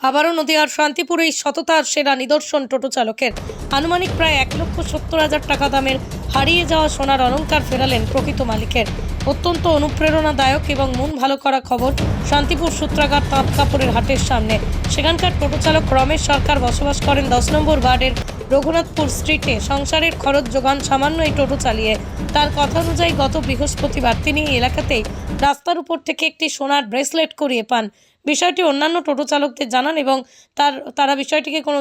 আবারও নদিয়ার শান্তিপুরে সততার সেরা নিদর্শন টোটো চালকের। আনুমানিক প্রায় 1,70,000 টাকা দামের হারিয়ে যাওয়া সোনার অলংকার ফেরালেন প্রকৃত মালিকের। অত্যন্ত অনুপ্রেরণাদায়ক এবং মন ভালো করা খবর শান্তিপুর সূত্রাগার তাঁত কাপড়ের হাটের সামনে। সেখানকার টোটো চালক রমেশ সরকার বসবাস করেন 10 নম্বর ওয়ার্ডের রঘুনাথপুর স্ট্রিটে। সংসারের খরচ যোগান সামান্য এই টোটো চালিয়ে। তার কথা অনুযায়ী গত বৃহস্পতিবার তিনি এই এলাকাতেই রাস্তার উপর থেকে একটি সোনার ব্রেসলেট করিয়ে পান। বিষয়টি অন্যান্য টোটো চালকদের জানান এবং তারা বিষয়টিকে কোনো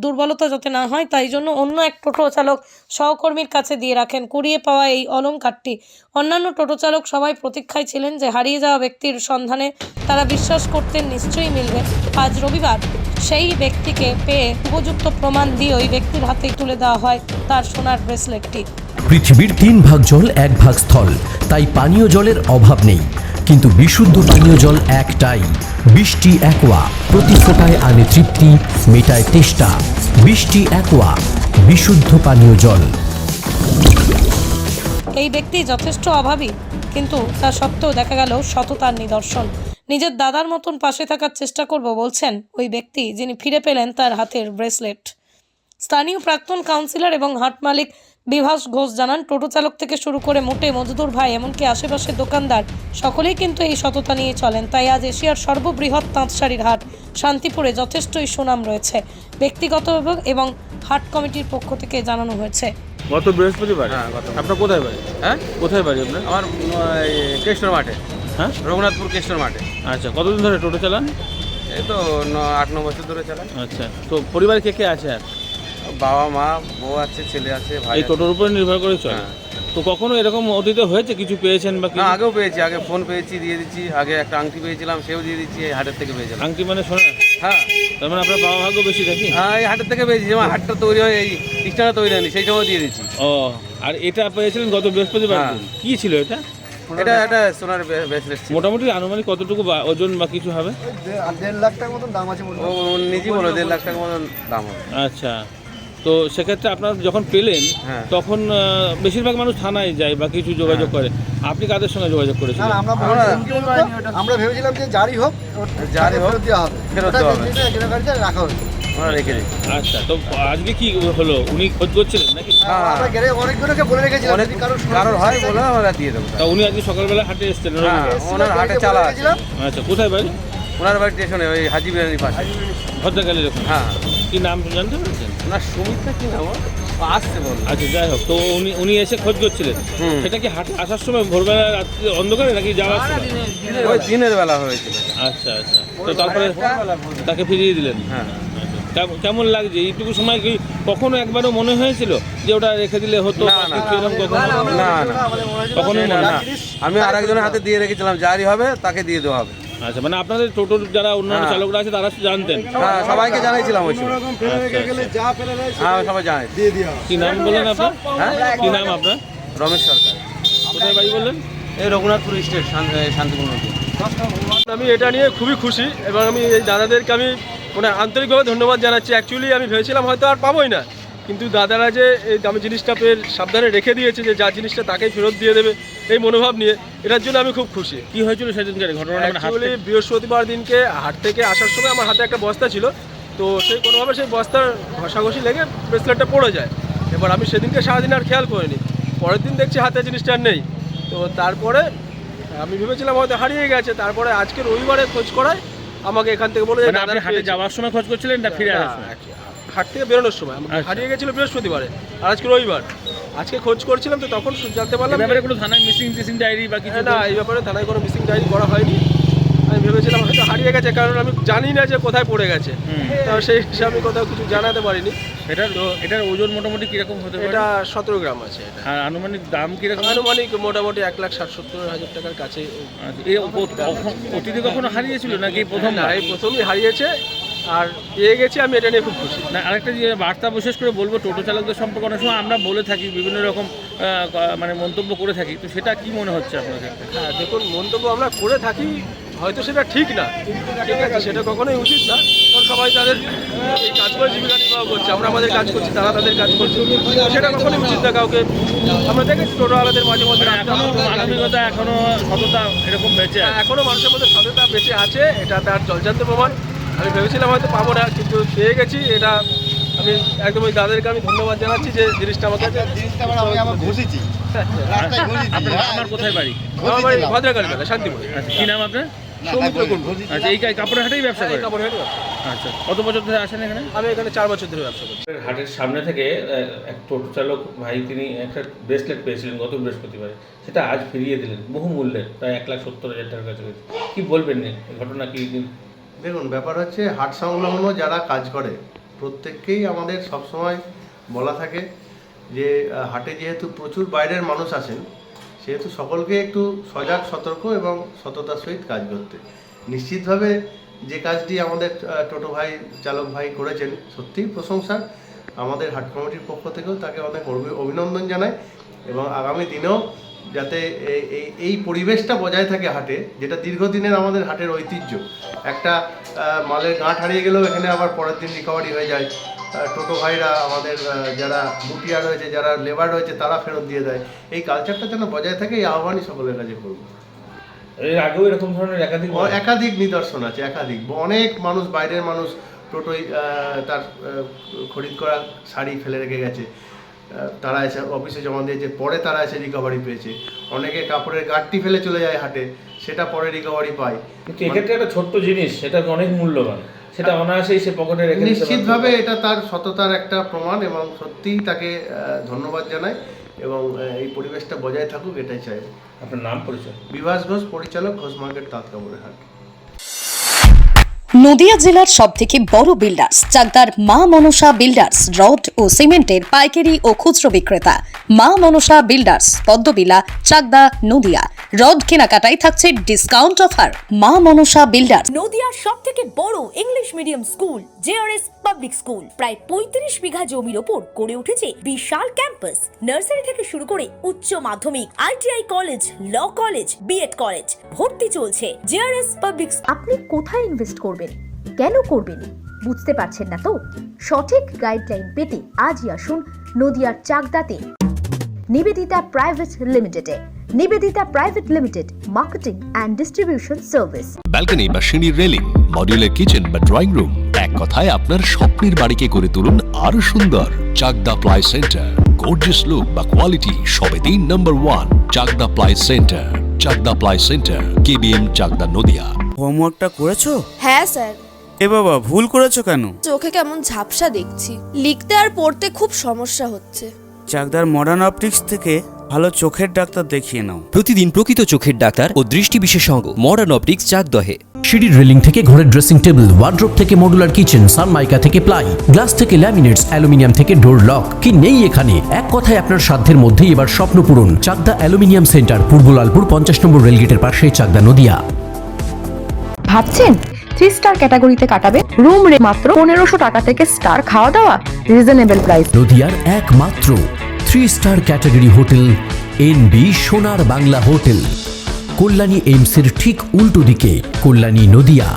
দুর্বলতা যাতে না হয় তাই জন্য অন্য এক টোটো চালক সহকর্মীর কাছে দিয়ে রাখেন কুড়িয়ে পাওয়া এই অলংকারটি। অন্যান্য টোটো চালক সবাই প্রতীক্ষায় ছিলেন যে হারিয়ে যাওয়া ব্যক্তির সন্ধানে তারা বিশ্বাস করতেন নিশ্চয়ই মিলবে। আজ রবিবার সেই ব্যক্তিকে পেয়ে উপযুক্ত প্রমাণ দিয়ে ওই ব্যক্তির হাতেই তুলে দেওয়া হয় তার সোনার ব্রেসলেটটি। পৃথিবীর 3 ভাগ জল 1 ভাগ স্থল, তাই পানীয় জলের অভাব নেই। কিন্তু বিশুদ্ধ পানীয় জল একটাই, বৃষ্টি অ্যাকোয়া। প্রতি ফোঁটায় আনে তৃপ্তি, মেটায় তেষ্টা। বৃষ্টি অ্যাকোয়া, বিশুদ্ধ পানীয় জল। এই ব্যক্তি যথেষ্ট অভাবী, কিন্তু তা সত্ত্বেও দেখা গেল সততার নিদর্শন। নিজের দাদার মতন পাশে থাকার চেষ্টা করব বলছেন ওই ব্যক্তি, যিনি ফিরে পেলেন তার হাতের ব্রেসলেট। স্থানীয় প্রাক্তন কাউন্সিলর এবং হাট মালিক বিভাস ঘোষ জানান, টোটো চালক থেকে শুরু করে মোটে মজদুর ভাই এমনকি আশেপাশের দোকানদার সকলেই কিন্তু এই সততা নিয়ে চলেন। তাই আজ এশিয়ার সর্ববৃহৎ তাঁত শাড়ির হাট শান্তিপুরে যথেষ্টই সুনাম রয়েছে। ব্যক্তিগত এবং হাট কমিটির পক্ষ থেকে জানানো হয়েছে। গত বৃহস্পতিবার? হ্যাঁ, আপনার কোথায় বাড়ি? হ্যাঁ, কোথায় বাড়ি আপনার? আমার কেষ্টর মাঠে, হ্যাঁ, রঘুনাথপুর কেষ্টর মাঠে। আচ্ছা, কতদিন ধরে টোটো চালান? এই তো 8-9 বছর ধরে চালাই। আচ্ছা, তো পরিবারে কে কে আছে? আর বাবা মা, বউ আছে, ছেলে আছে, ভাই এই আছে। টোটোর উপরে নির্ভর করে চলে? হ্যাঁ। তো কখনো এরকম অতীতে হয়েছে কিছু পেয়েছেন বা না, কিছু? আগেও পেয়েছি, আগে ফোন পেয়েছি, দিয়ে দিচ্ছি। আগে একটা আংটি পেয়েছিলাম, সেও দিয়ে দিচ্ছি। এই হাটের থেকে পেয়েছিলাম। আংটি মানে সোনা? হ্যাঁ, তার মানে আপনার বাবা ভাগ্য বেশি নাকি? হ্যাঁ, এই হাটের থেকে পেয়েছি। যেমন হাটটা তৈরি হয়, এই স্ট্যান্ডটা তৈরি হয়নি, সেই সময় দিয়ে দিচ্ছি। ও, আর এটা পেয়েছিলেন গত বৃহস্পতিবার হ্যাঁ। দিন। কি ছিল এটা? এটা একটা সোনার ব্রেসলেট ছিল। মোটামুটি আনুমানিক কতটুকু ওজন বা কিছু হবে? 1.5 লাখ টাকার মতন দাম আছে। ও নিজেই বলো 1.5 লাখ টাকার মতন দাম হবে। আচ্ছা, তো সেক্ষেত্রে আপনার যখন পেলেন হ্যাঁ। তখন বেশিরভাগ মানুষ থানায় যায় বা কিছু যোগাযোগ করে। আপনি কাদের সঙ্গে যোগাযোগ করেছিলেন? আমরা ভেবেছিলাম যে জারি হোক, জারি হোক, ফেরত দেওয়া হবে। ফেরত দেওয়া হবে। এটা গাড়িতে রাখা হয়েছে। আমরা রেখে দিই। আচ্ছা, তো আজকে কি হলো? উনি খোঁজ করছিলেন নাকি? হ্যাঁ, আমরা গেলে অনেকজনকে বলে রেখেছিলাম অনেক যদি কারোর হয় বলে আমরা দিয়ে দেবো। তা উনি আজকে সকালবেলা হাটে এসেছেন? হ্যাঁ, ওনার হাটে চালা আছে। আচ্ছা, কোথায় বাড়ি? ওনার বাড়ি স্টেশনে, ওই হাজি বিরিয়ানির পাশে। ভদ্রকালী দেখুন। হ্যাঁ, কি নাম জানতে পেরেছেন? ওনার সুমিতটা কি নাম? আসছে বললো। আচ্ছা, যাই হোক, তো উনি এসে খোঁজ করছিলেন। হুম। সেটা কি হাট আসার সময় ভোরবেলা রাত্রি অন্ধকারে নাকি যাওয়ার সময়? ওই দিনের বেলা হয়েছিল। আচ্ছা আচ্ছা, তো তারপরে তাকে ফিরিয়ে দিলেন? হ্যাঁ, কেমন লাগছে এইটুকু সময়? কি কখনো একবারও মনে হয়েছিল যে ওটা রেখে দিলে হতো? না, না, কিছু এরকম কখনো? না, না, কখনোই না, মনে না। আমি আর একজনের হাতে দিয়ে রেখেছিলাম, জারি হবে তাকে দিয়ে দেওয়া হবে। আচ্ছা, মানে আপনাদের টোটোর যারা অন্যান্য হ্যাঁ। চালকরা আছে তারা জানতেন? হ্যাঁ, সবাইকে জানাইছিলাম ওই সময়। হ্যাঁ, সবাই জানাই। কি নাম বললেন আপনার? হ্যাঁ, কি নাম আপনার? রমেশ সরকার। কোথায় বাড়ি বললেন? এই রঘুনাথপুর স্টেট, শান্তিপুর নদী। আমি এটা নিয়ে খুবই খুশি এবং আমি এই দাদাদেরকে আমি মানে আন্তরিকভাবে ধন্যবাদ জানাচ্ছি। অ্যাকচুয়ালি আমি ভেবেছিলাম হয়তো আর পাবোই না, কিন্তু দাদারা যে এই দামি জিনিসটা পেয়ে সাবধানে রেখে দিয়েছে, যে যা জিনিসটা তাকেই ফেরত দিয়ে দেবে এই মনোভাব নিয়ে, এটার জন্য আমি খুব খুশি। কি হয়েছিল সেদিনকার ঘটনাটা? অ্যাকচুয়ালি বৃহস্পতিবার দিনকে হাট থেকে আসার সময় আমার হাতে একটা বস্তা ছিল, তো সেই কোনোভাবে সেই বস্তার ঘষাঘষি লেগে ব্রেসলেটটা পড়ে যায়। এবার আমি সেদিনকে সারাদিন আর খেয়াল করিনি। পরের দিন দেখছি হাতে জিনিসটা আর নেই। তো তারপরে আমি ভেবেছিলাম হয়তো হারিয়ে গেছে। তারপরে আজকে রবিবারে খোঁজ করায় আমাকে এখান থেকে বলে মানে আপনি হাটে যাওয়ার সময় খোঁজ করছিলেন না ফিরে আসার সময়? হাট থেকে বেরোনোর সময় আমাকে আচ্ছা। হারিয়ে গেছিল বৃহস্পতিবারে, আর আজকে রবিবার। আজকে খোঁজ করছিলাম, তো তখন জানতে পারলাম ব্যাপারে কোনো থানায় মিসিং ডায়েরি বা কিছু? না, এই ব্যাপারে থানায় কোনো মিসিং ডায়েরি করা হয়নি। আমি ভেবেছিলাম হয়তো হারিয়ে গেছে, কারণ আমি জানি না যে কোথায় পড়ে গেছে। তো সেই হিসাবে আমি কোথাও কিছু জানাতে পারিনি। এটার ওজন মোটামুটি কিরকম হতে পারে? এটা 17 গ্রাম আছে। এটা আর আনুমানিক দাম কিরকম? আনুমানিক মোটামুটি 1,60,70,000 টাকার কাছে। এই অতীতে কখনো হারিয়েছিল নাকি প্রথম? না, এই প্রথমই হারিয়েছে আর পেয়ে গেছি। আমি এটা নিয়ে খুব খুশি। না, আরেকটা যে বার্তা বিশেষ করে বলবো টোটো চালকদের সম্পর্কে, অনেক সময় আমরা বলে থাকি, বিভিন্ন রকম মানে মন্তব্য করে থাকি, তো সেটা কি মনে হচ্ছে আপনাদের? হ্যাঁ, দেখুন, মন্তব্য আমরা করে থাকি, হয়তো সেটা ঠিক না, ঠিক আছে, সেটা কখনোই উচিত না। কারণ সবাই তাদের এই কাজ করে জীবিকা নির্বাহ করছে, আমরা আমাদের কাজ করছি, তারা তাদের কাজ করছে, সেটা কখনোই উচিত না। কাউকে আমরা দেখেছি টোটোওয়ালাদের মাঝে মধ্যে এখনো মানবিকতা, এখনো সততা এরকম বেঁচে আছে? এখনো মানুষের মধ্যে সততা বেঁচে আছে, এটা তার জলজান্ত প্রমাণ। আমি ভেবেছিলাম হয়তো পাবো না, কিন্তু পেয়ে গেছি। এটা আমি একদম ওই দাদাদেরকে আমি ধন্যবাদ জানাচ্ছি যে জিনিসটা আমার কাছে। আপনার আমার কোথায় বাড়ি? আমার বাড়ি ভদ্রকালী মেলা, শান্তিপুরে। আচ্ছা, কি নাম আপনার? সৌমিত্র কুণ্ডু। আচ্ছা, এই কাপড়ের হাটেই ব্যবসা করেন? কাপড় হাটে ব্যবসা। আচ্ছা, কত বছর ধরে আসেন এখানে? আমি এখানে 4 বছর ধরে ব্যবসা করি। হাটের সামনে থেকে এক টোটো চালক ভাই তিনি একটা ব্রেসলেট পেয়েছিলেন গত বৃহস্পতিবারে, সেটা আজ ফিরিয়ে দিলেন বহু মূল্যে, প্রায় 1,70,000 টাকার কাছাকাছি। কি বলবেন এই ঘটনা? কি দেখুন, ব্যাপার হচ্ছে হাট সংলগ্ন যারা কাজ করে প্রত্যেককেই আমাদের সবসময় বলা থাকে যে হাটে যেহেতু প্রচুর বাইরের মানুষ আসেন, সেহেতু সকলকে একটু সজাগ, সতর্ক এবং সততার সহিত কাজ করতে। নিশ্চিতভাবে যে কাজটি আমাদের টোটো ভাই, চালক ভাই করেছেন সত্যিই প্রশংসার। আমাদের হাট কমিটির পক্ষ থেকেও তাকে অনেক অভিনন্দন জানাই, এবং আগামী দিনেও যাতে এই পরিবেশটা বজায় থাকে হাটে, যেটা দীর্ঘদিনের আমাদের হাটের ঐতিহ্য। একটা মালের গাঁট হারিয়ে গেলেও এখানে আবার পরের দিন রিকভারি হয়ে যায়। টোটো ভাইরা আমাদের যারা বুটিয়া রয়েছে, যারা লেবার রয়েছে, তারা ফেরত দিয়ে দেয়। এই কালচারটা যেন বজায় থাকে, এই আহ্বানই সকলের কাছে করব। এর আগেও এরকম ধরনের একাধিক নিদর্শন আছে, একাধিক অনেক মানুষ, বাইরের মানুষ টোটোয় তার খরিদ করা শাড়ি ফেলে রেখে গেছে, তারা এসে অফিসে জমা দিয়েছে, পরে তারা এসে রিকভারি পেয়েছে। অনেকে কাপড়ের গাঁটটি ফেলে চলে যায় হাটে, সেটা পরে রিকভারি পায়। কিন্তু এক্ষেত্রে একটা ছোট্ট জিনিস, সেটা অনেক মূল্যবান, সেটা অনায়াসেই সে পকেটে রেখে নিশ্চিতভাবে এটা তার সততার একটা প্রমাণ, এবং সত্যিই তাকে ধন্যবাদ জানাই, এবং এই পরিবেশটা বজায় থাকুক এটাই চাইব। আপনার নাম, পরিচয়? বিভাস ঘোষ, পরিচালক, ঘোষ মার্কেট, তাঁতকাপড়ের হাট। নদিয়া জেলার সবথেকে বড় বিল্ডার্স চাকদার মা মনসা বিল্ডার্স, রড ও সিমেন্টের পাইকারি ও খুচরো বিক্রেতা। মা মনসা বিল্ডার্স, পদ্মবিলা, চাকদা, নদিয়া। রড কেনাকাটায় থাকছে ডিসকাউন্ট অফার। মা মনসা বিল্ডার্স। নদিয়ার সবথেকে বড় English medium school JRS public school, প্রায় 35 বিঘা জমির ওপর গড়ে উঠেছে বিশাল ক্যাম্পাস। নার্সারি থেকে শুরু করে উচ্চ মাধ্যমিক, ITI college, law college, BEd college, ভর্তি চলছে। JRS public. আপনি কোথায় ইনভেস্ট করবেন, কেন করবেন, বুঝতে পারছেন না তো? সঠিক গাইডলাইন পেতে আজই আসুন নদিয়ার চাকদাতে নিবেদিতা প্রাইভেট লিমিটেডে। Nivedita private limited, marketing and distribution service. Balcony বা সিঁড়ির রেলিং, মডিউলার কিচেন বা ড্রয়িং রুম, এক কথায় আপনার স্বপ্নের বাড়িকে করে তুলুন আরো সুন্দর। Chakdah ply centre, gorgeous look বা কোয়ালিটি সবে 3 number 1 Chakdah ply centre. Chakdah ply centre, KBM, Chakdah, Nadia. হোমওয়ার্কটা করেছো? হ্যাঁ স্যার। এ বাবা, ভুল করেছো কেন? চোখে কেমন ঝাপসা দেখছি, লিখতে আর পড়তে খুব সমস্যা হচ্ছে। চাকদার মডার্ন অপটিক্স থেকে ভালো চোখের ডাক্তার দেখিয়ে নাও। প্রতিদিন প্রকৃত চোখের ডাক্তার ও দৃষ্টি বিশেষজ্ঞ মডার্ন অপটিক্স, চাকদহে। সিঁড়ির রেলিং থেকে ঘরের ড্রেসিং টেবিল, ওয়ার্ড্রোব থেকে মডুলার কিচেন, সানমাইকা থেকে প্লাই, গ্লাস থেকে ল্যামিনেটস, অ্যালুমিনিয়াম থেকে ডোর লক, কি নেই এখানে? এক কথায় আপনার সাধ্যের মধ্যেই এবার স্বপ্ন পূরণ। চাকদা অ্যালুমিনিয়াম সেন্টার, পূর্ব লালপুর 50 নম্বর রেলগেটের পাশে, চাকদা, নদিয়া। ভাবছেন 3 স্টার ক্যাটাগরিতে কাটাবে? রুম রে মাত্র 1500 টাকা থেকে স্টার, খাওয়া দাওয়া রিজনেবল প্রাইস। নদিয়ার একমাত্র 3 স্টার ক্যাটাগরি হোটেল এনবি সোনার বাংলা হোটেল, কল্যাণী এইমসের ঠিক উল্টো দিকে, কল্যাণী, নদিয়া।